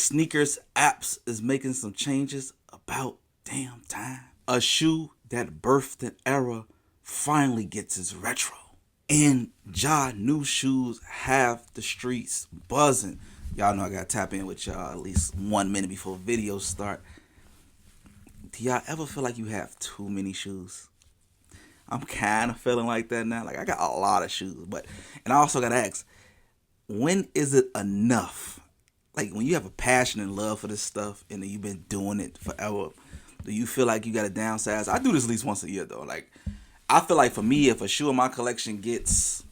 SNKRS apps is making some changes about damn time. A shoe that birthed an era finally gets its retro. And new shoes have the streets buzzing. Y'all know I gotta tap in with y'all at least 1 minute before videos start. Do y'all ever feel like you have too many shoes? I'm kind of feeling like that now. Like I got a lot of shoes, and I also gotta ask, when is it enough? Like when you have a passion and love for this stuff and you've been doing it forever, do you feel like you gotta downsize? I do this at least once a year though. Like I feel like for me, if a shoe in my collection gets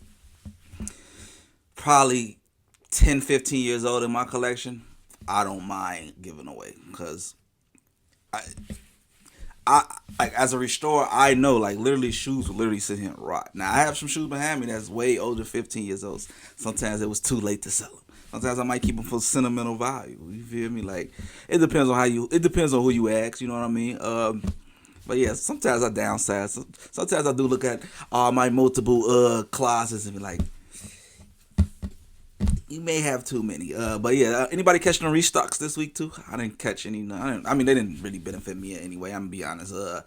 probably 10, 15 years old in my collection, I don't mind giving away because I like as a restorer, I know like literally shoes will literally sit here and rot. Now I have some shoes behind me that's way older, 15 years old. Sometimes it was too late to sell them. Sometimes I might keep them for sentimental value. You feel me? Like it depends on it depends on who you ask. You know what I mean? But yeah, sometimes I downsize. Sometimes I do look at my multiple closets and be like, you may have too many. But yeah, anybody catching the restocks this week too? I didn't catch any. I mean, they didn't really benefit me anyway. I'm gonna be honest. I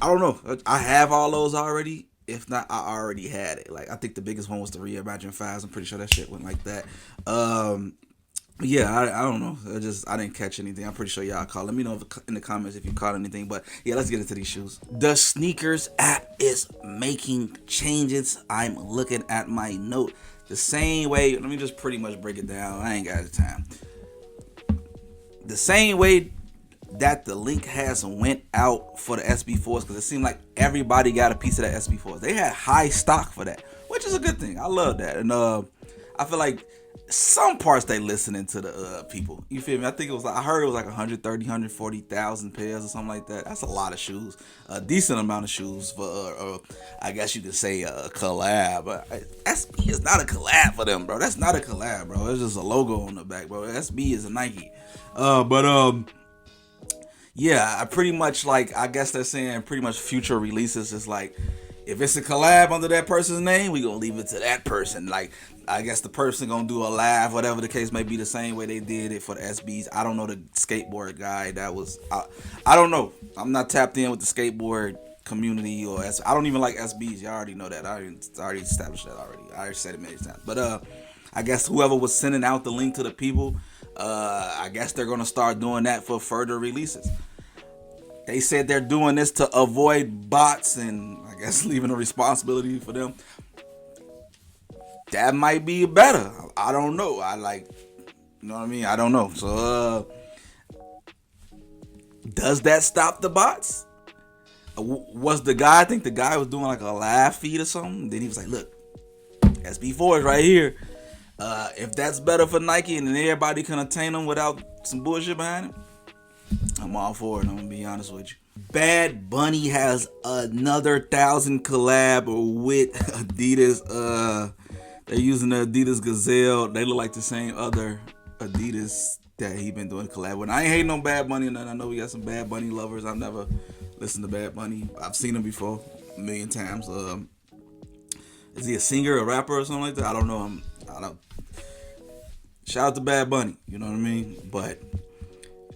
don't know. I have all those already. If not, I already had it. Like I think the biggest one was the Reimagine 5s. I'm pretty sure that shit went like that. Yeah, I don't know. I didn't catch anything. I'm pretty sure y'all caught. Let me know in the comments if you caught anything. But yeah, let's get into these shoes. The SNKRS app is making changes. I'm looking at my note. The same way, let me just pretty much break it down. I ain't got the time. The same way that the link has went out for the SB4s, because it seemed like everybody got a piece of that SB4s. They had high stock for that, which is a good thing. I love that. And I feel like some parts they listening to the people. You feel me? I think it was like, I heard it was like 130, 140,000 pairs or something like that. That's a lot of shoes. A decent amount of shoes for I guess you could say a collab. SB is not a collab for them, bro. That's not a collab, bro. It's just a logo on the back, bro. SB is a Nike. Yeah, I pretty much like, I guess they're saying pretty much future releases is like, if it's a collab under that person's name, we gonna leave it to that person. Like, I guess the person gonna do a live, whatever the case may be, the same way they did it for the SBs. I don't know the skateboard guy that was. I don't know. I'm not tapped in with the skateboard community or I don't even like SBs. Y'all already know that. I already established that already. I already said it many times. But I guess whoever was sending out the link to the people, I guess they're gonna start doing that for further releases. They said they're doing this to avoid bots and I guess leaving a responsibility for them. That might be better. I don't know. You know what I mean? I don't know. So, does that stop the bots? Was the guy, I think the guy was doing like a live feed or something. Then he was like, look, SB4 is right here. If that's better for Nike and then everybody can attain them without some bullshit behind it, I'm all for it. I'm gonna be honest with you. Bad Bunny has another 1,000 collab with Adidas. They're using the Adidas Gazelle. They look like the same other Adidas that he been doing collab with. I ain't hating on Bad Bunny, and I know we got some Bad Bunny lovers. I've never listened to Bad Bunny. I've seen him before a million times. Is he a singer, a rapper, or something like that? I don't know. I don't. Shout out to Bad Bunny. You know what I mean? But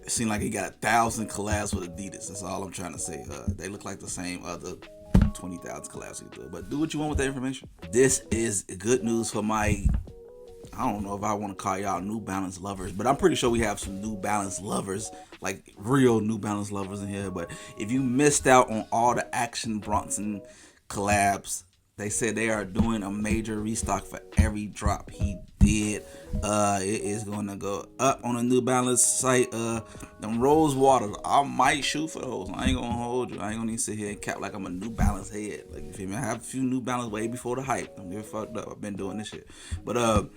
it seemed like he got 1,000 collabs with Adidas. That's all I'm trying to say. They look like the same other 20,000 collabs he did. But do what you want with that information. This is good news for I don't know if I want to call y'all New Balance lovers, but I'm pretty sure we have some New Balance lovers, like real New Balance lovers in here. But if you missed out on all the Action Bronson collabs, they said they are doing a major restock for every drop he did. It is going to go up on the New Balance site. Them Rose Waters, I might shoot for those. I ain't gonna hold you. I ain't gonna even sit here and cap like I'm a New Balance head. Like, you feel me? I have a few New Balance way before the hype. Don't get fucked up. I've been doing this shit. But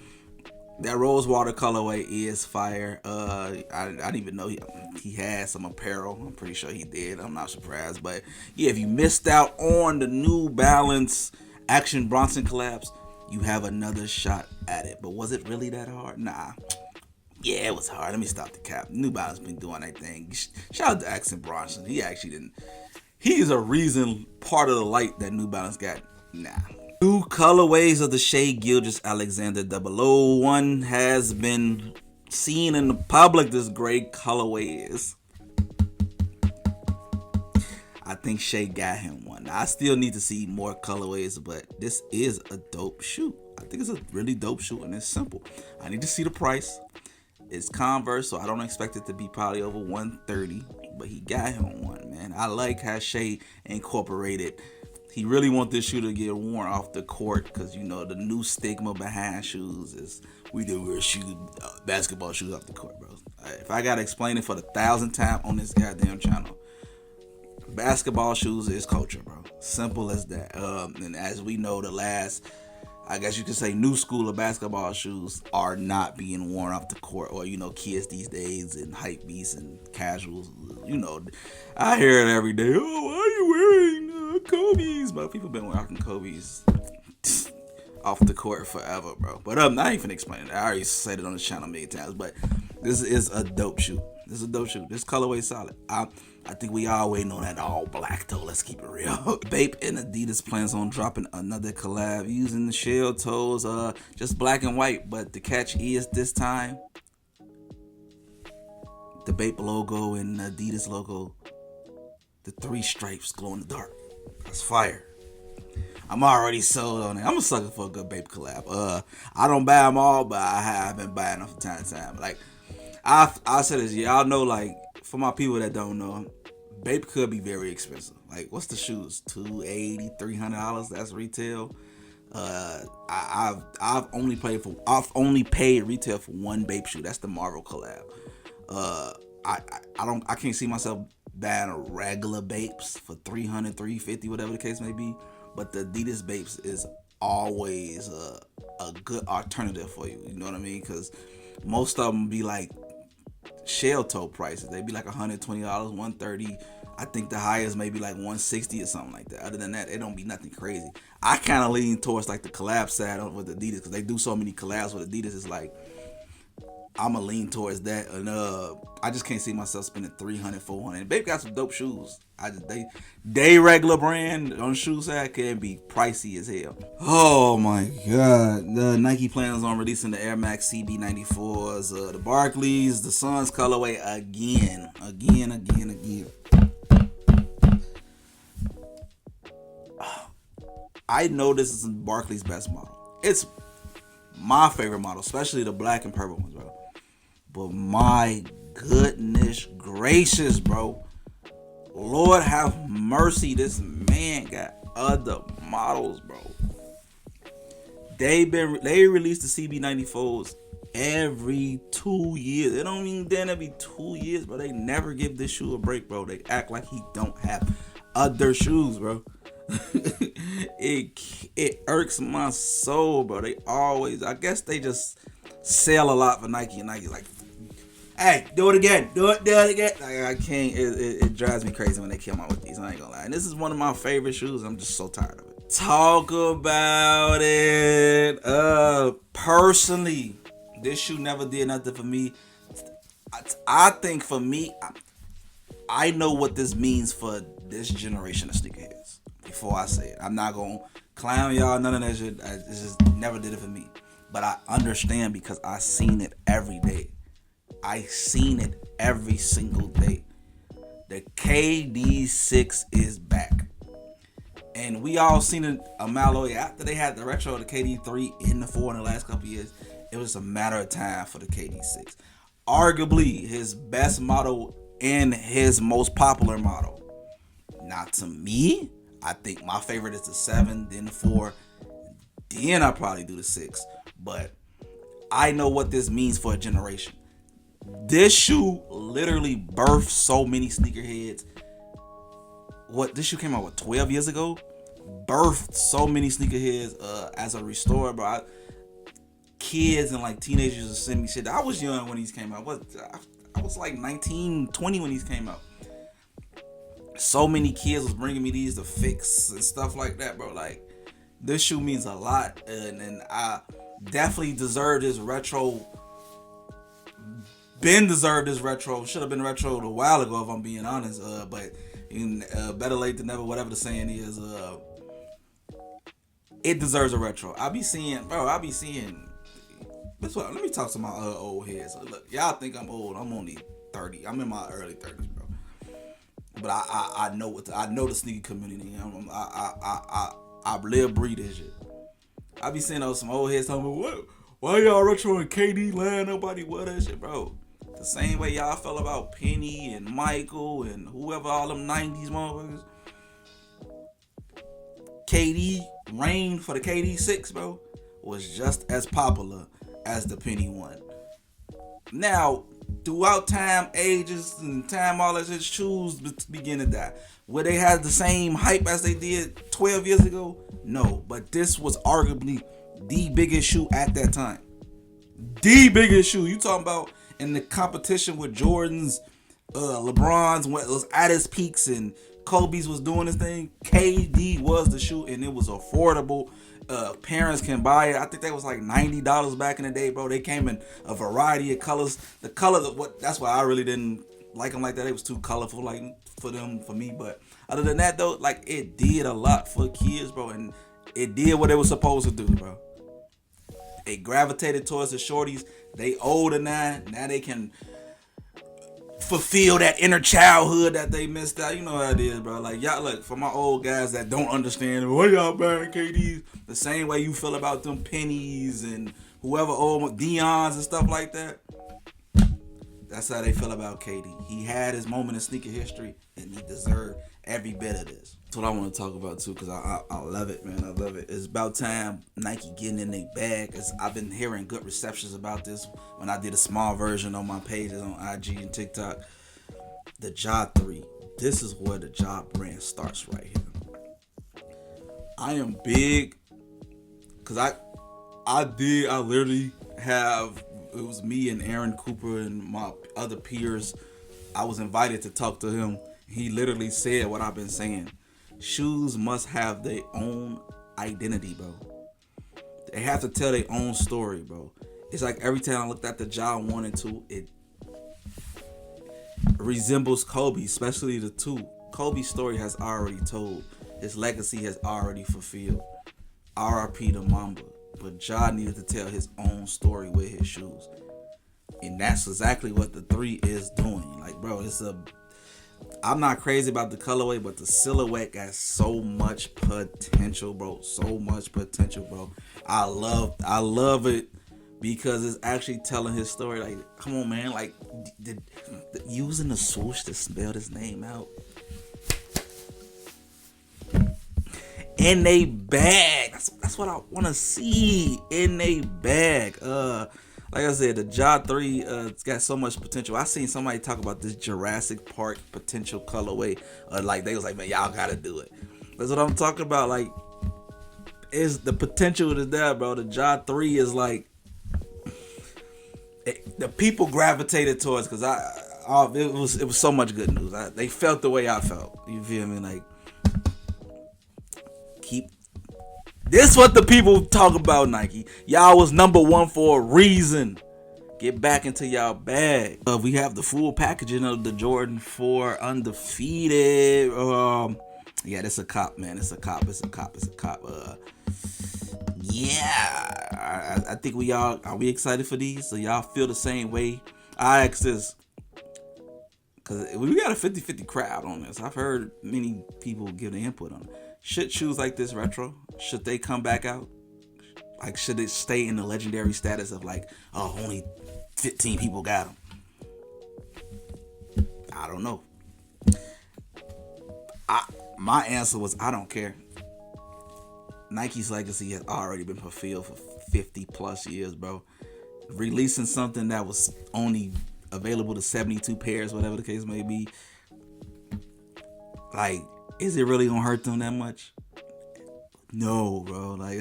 that Rose Water colorway is fire. I didn't even know he had some apparel. I'm pretty sure he did. I'm not surprised. But yeah, if you missed out on the New Balance Action Bronson collabs, you have another shot at it. But was it really that hard? Nah. Yeah, it was hard. Let me stop the cap. New Balance been doing that thing. Shout out to Action Bronson. He actually didn't. He is a reason, part of the light that New Balance got. Nah. New colorways of the Shai Gilgeous-Alexander 001 has been seen in the public this gray colorway is. I think Shai got him one. I still need to see more colorways, but this is a dope shoe. I think it's a really dope shoe, and it's simple. I need to see the price. It's Converse, so I don't expect it to be probably over 130, but he got him one, man. I like how Shai incorporated. He really want this shoe to get worn off the court because, you know, the new stigma behind shoes is we do wear shoes, basketball shoes off the court, bro. If I got to explain it for the 1,000th time on this goddamn channel, basketball shoes is culture, bro. Simple as that. And as we know, the last, I guess you could say, new school of basketball shoes are not being worn off the court, or, you know, kids these days and hype beasts and casuals, you know, I hear it every day. Oh, why are you wearing Kobe's? But people been wearing Kobe's off the court forever, bro. But I'm not even explaining it. I already said it on the channel many times, but this is a dope shoe. This is a dope shoe. This colorway solid. I think we all waiting on that all black though. Let's keep it real. Bape and Adidas plans on dropping another collab using the shell toes, just black and white. But the catch is this time, the Bape logo and the Adidas logo, the 3 stripes glow in the dark. That's fire. I'm already sold on it. I'm a sucker for a good Bape collab. I don't buy them all, but I have been buying them from time to time. Like, I said this, y'all know, like, for my people that don't know, Bape could be very expensive. Like, what's the shoes? $280, $300. That's retail. I've only paid retail for one Bape shoe. That's the Marvel collab. I can't see myself buying a regular Bapes for $300, $350, whatever the case may be. But the Adidas Bapes is always a good alternative for you. You know what I mean? Because most of them be like shell toe prices. They be like $120, $130. I think the highest may be like $160 or something like that. Other than that, it don't be nothing crazy. I kind of lean towards like the collab side with Adidas because they do so many collabs with Adidas. It's like I'ma lean towards that, and I just can't see myself spending $300, $400. Babe got some dope shoes. They regular brand on the shoe side can be pricey as hell. Oh my god, the Nike plans on releasing the Air Max CB94s, the Barclays, the Suns colorway again. I know this is Barclays' best model. It's my favorite model, especially the black and purple ones, bro. But my goodness gracious, bro. Lord have mercy, this man got other models, bro. They release the CB94s every 2 years. It don't even then every 2 years, bro. They never give this shoe a break, bro. They act like he don't have other shoes, bro. It irks my soul, bro. They always, I guess they just sell a lot for Nike, and Nike like, hey, do it again. Do it again. Like, I can't. It drives me crazy when they come out with these. I ain't gonna lie. And this is one of my favorite shoes. I'm just so tired of it. Talk about it. Personally, this shoe never did nothing for me. I think for me, I know what this means for this generation of sneakerheads. Before I say it, I'm not gonna clown y'all. None of that shit. It just never did it for me. But I understand because I seen it every day. I seen it every single day. The KD6 is back. And we all seen it a mile away. After they had the retro of the KD3 in the 4 in the last couple years, it was a matter of time for the KD6. Arguably his best model and his most popular model. Now to me, I think my favorite is the 7, then the 4, then I'll probably do the 6. But I know what this means for a generation. This shoe literally birthed so many sneakerheads. This shoe came out 12 years ago? Birthed so many sneakerheads as a restorer, bro. Kids and like teenagers would send me shit. I was young when these came out. I was like 19, 20 when these came out. So many kids was bringing me these to fix and stuff like that, bro. Like, this shoe means a lot, and I definitely deserve this retro. Deserved this retro. Should have been retro a while ago, if I'm being honest. But better late than never, whatever the saying is. It deserves a retro. I be seeing That's what. Let me talk to my old heads. So look, y'all think I'm old. I'm only 30. I'm in my early 30s, bro. But I know I know the sneaker community. I live breathe this shit. I be seeing those some old heads talking about what? Why y'all retro and KD land? Nobody wear that shit, bro. The same way y'all felt about Penny and Michael and whoever all them 90s motherfuckers. KD Rain for the KD 6, bro, was just as popular as the Penny one. Now, throughout time, ages and time, all of his shoes begin to die. Will they have the same hype as they did 12 years ago? No, but this was arguably the biggest shoe at that time. The biggest shoe. You talking about in the competition with Jordan's, LeBron's, when it was at his peaks and Kobe's was doing his thing. KD was the shoe, and it was affordable. Parents can buy it. I think that was like $90 back in the day, bro. They came in a variety of colors. The colors of that's why I really didn't like them like that. It was too colorful, like for me. But other than that, though, like it did a lot for kids, bro, and it did what it was supposed to do, bro. It gravitated towards the shorties. They older now. Now they can fulfill that inner childhood that they missed out. You know how it is, bro. Like, y'all, look, for my old guys that don't understand, what y'all buying KDs? The same way you feel about them Pennies and whoever old Dion's and stuff like that. That's how they feel about KD. He had his moment in sneaker history, and he deserved every bit of this. That's what I want to talk about, too, because I love it, man. I love it. It's about time Nike getting in their bag. I've been hearing good receptions about this when I did a small version on my pages on IG and TikTok. The Ja 3. This is where the Ja brand starts right here. I am big, because I literally have, it was me and Aaron Cooper and my other peers. I was invited to talk to him. He literally said what I've been saying. Shoes must have their own identity, bro. They have to tell their own story, bro. It's like every time I looked at the Ja 1 and 2, it resembles Kobe, especially the 2. Kobe's story has already told. His legacy has already fulfilled. R.I.P. to Mamba. But Ja needed to tell his own story with his shoes. And that's exactly what the 3 is doing. Like, bro, I'm not crazy about the colorway, but the silhouette got so much potential, bro. So much potential, bro. I love it because it's actually telling his story. Like, come on, man. Like, using the swoosh to spell his name out. In a bag. That's what I want to see. In a bag. Like I said, the Ja 3 it's got so much potential. I seen somebody talk about this Jurassic Park potential colorway. Like they was like, man, y'all gotta do it. That's what I'm talking about. Like, is the potential is there, bro. The Ja 3 is like the people gravitated towards because it was so much good news. They felt the way I felt. You feel me? Like, this what the people talk about, Nike. Y'all was number 1 for a reason. Get back into y'all bag. We have the full packaging of the Jordan 4 Undefeated. Yeah, it's a cop, man. It's a cop. Yeah. I think are we excited for these? So y'all feel the same way? I ask this because we got a 50-50 crowd on this. I've heard many people give their input on it. Should shoes like this retro, should they come back out? Like, should it stay in the legendary status of like, oh, only 15 people got them? I don't know. My answer was, I don't care. Nike's legacy has already been fulfilled for 50 plus years, bro. Releasing something that was only available to 72 pairs, whatever the case may be. Like, is it really gonna hurt them that much? No, bro. Like,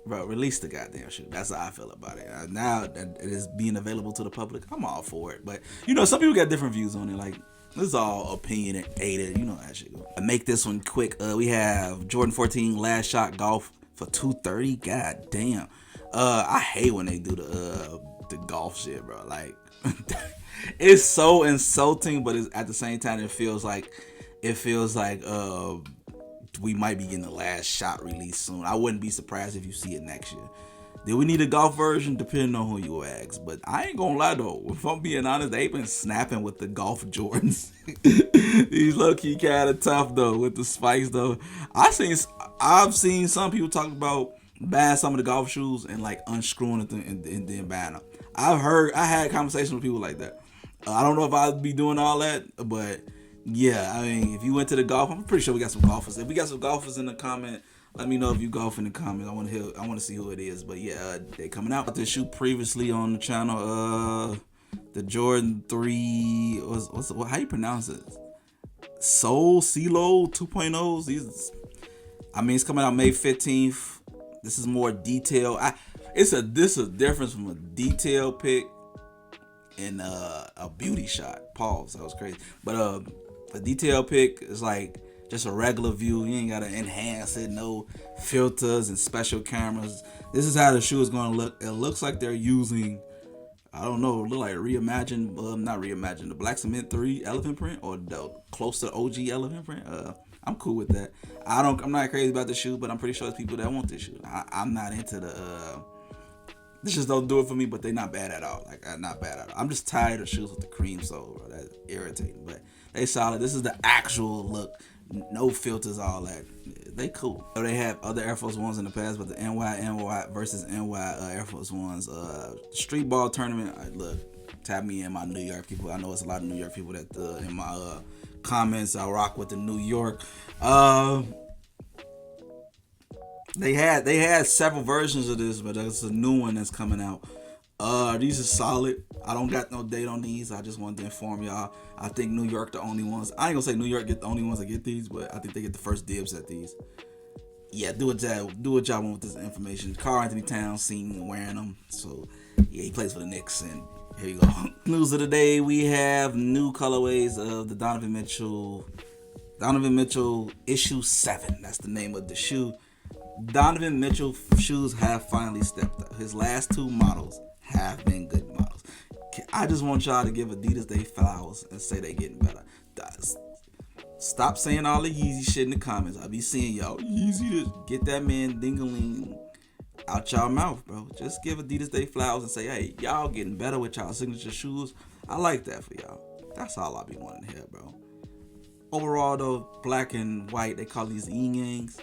release the goddamn shit. That's how I feel about it. Now that it is being available to the public, I'm all for it. But, some people got different views on it. Like, this is all opinionated. You know how that shit go. I make this one quick. We have Jordan 14 Last Shot Golf for $230. God damn. I hate when they do the golf shit, bro. Like, it's so insulting, but at the same time, it feels like we might be getting the Last Shot release soon. I wouldn't be surprised if you see it next year. Do we need a golf version? Depending on who you ask. But I ain't gonna lie though. If I'm being honest, they been snapping with the golf Jordans. These low key kind of tough though with the spikes though. I've seen some people talk about buying some of the golf shoes and like unscrewing it and then buying them. I had conversations with people like that. I don't know if I'd be doing all that, but yeah, I mean, if you went to the golf, I'm pretty sure we got some golfers. If we got some golfers in the comment, let me know if you golf in the comments. I want to see who it is. But yeah, they coming out. This shoe previously on the channel, the Jordan 3. How you pronounce it? CeeLo 2.0s. It's coming out May 15th. This is more detailed. This is a difference from a detail pick and a beauty shot. Pause. That was crazy. But a detail pick is like just a regular view. You ain't gotta enhance it. No filters and special cameras. This is how the shoe is gonna look. It looks like they're using, I don't know, look like not reimagined, the Black Cement 3 elephant print or the close to OG elephant print. I'm cool with that. I'm not crazy about the shoe, but I'm pretty sure there's people that want this shoe. I'm not into the this just don't do it for me, but they're not bad at all. Not bad at all. I'm just tired of shoes with the cream sole, bro. That's irritating, but they solid. This is the actual look. No filters, all that. They cool. They have other Air Force Ones in the past, but the NY versus NY Air Force Ones street ball tournament. Look, tap me in my New York people. I know it's a lot of New York people that in my comments. I rock with the New York. They had several versions of this, but there's a new one that's coming out. These are solid. I don't got no date on these. I just wanted to inform y'all. I think New York the only ones. I ain't gonna say New York get the only ones that get these, but I think they get the first dibs at these. Yeah, do what y'all want with this information. Karl Anthony Towns seen wearing them, so yeah, he plays for the Knicks. And here you go. News of the day: we have new colorways of the Donovan Mitchell issue 7. That's the name of the shoe. Donovan Mitchell shoes have finally stepped up. His last 2 models have been good models. I just want y'all to give Adidas their flowers and say they getting better. Stop saying all the Yeezy shit in the comments. I be seeing y'all Yeezy to get that man dingling out y'all mouth, bro. Just give Adidas their flowers and say, hey, y'all getting better with y'all signature shoes. I like that for y'all. That's all I be wanting to hear, bro. Overall, though, black and white, they call these yin-yangs.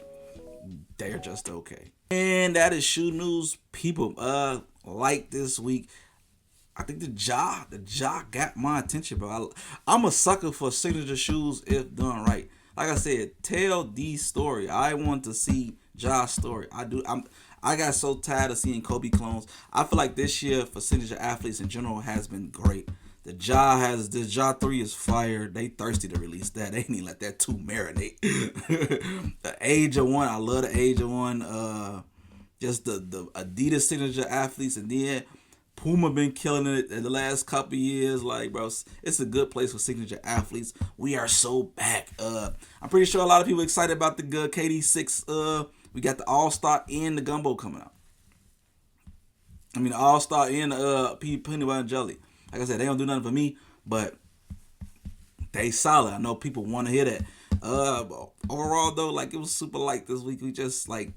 They're just okay. And that is shoe news, people. Like this week, I think the Ja got my attention, bro. I'm a sucker for signature shoes if done right. Like I said, tell D's story. I want to see Ja's story. I got so tired of seeing Kobe clones. I feel like this year for signature athletes in general has been great. This Ja 3 is fire. They thirsty to release that. They ain't even let that 2 marinate. The Age of One. I love the Age of One. Just the Adidas signature athletes, and then Puma been killing it in the last couple years. Like, bro, it's a good place for signature athletes. We are so back. I'm pretty sure a lot of people excited about the good KD6. We got the All-Star and the Gumbo coming out. The All-Star and the Peanut Butter and Jelly. Like I said, they don't do nothing for me, but they solid. I know people want to hear that. Overall, though, like, it was super light this week. We just, like,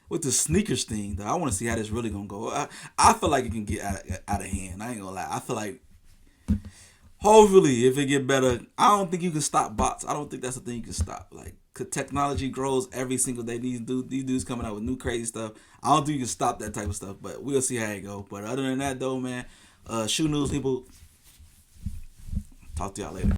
with the sneakers thing, though, I want to see how this really going to go. I feel like it can get out of hand. I ain't going to lie. I feel like, hopefully, if it get better, I don't think you can stop bots. I don't think that's the thing you can stop. Like, technology grows every single day. These dudes coming out with new crazy stuff. I don't think you can stop that type of stuff, but we'll see how it go. But other than that, though, man, shoe news, people. Talk to y'all later.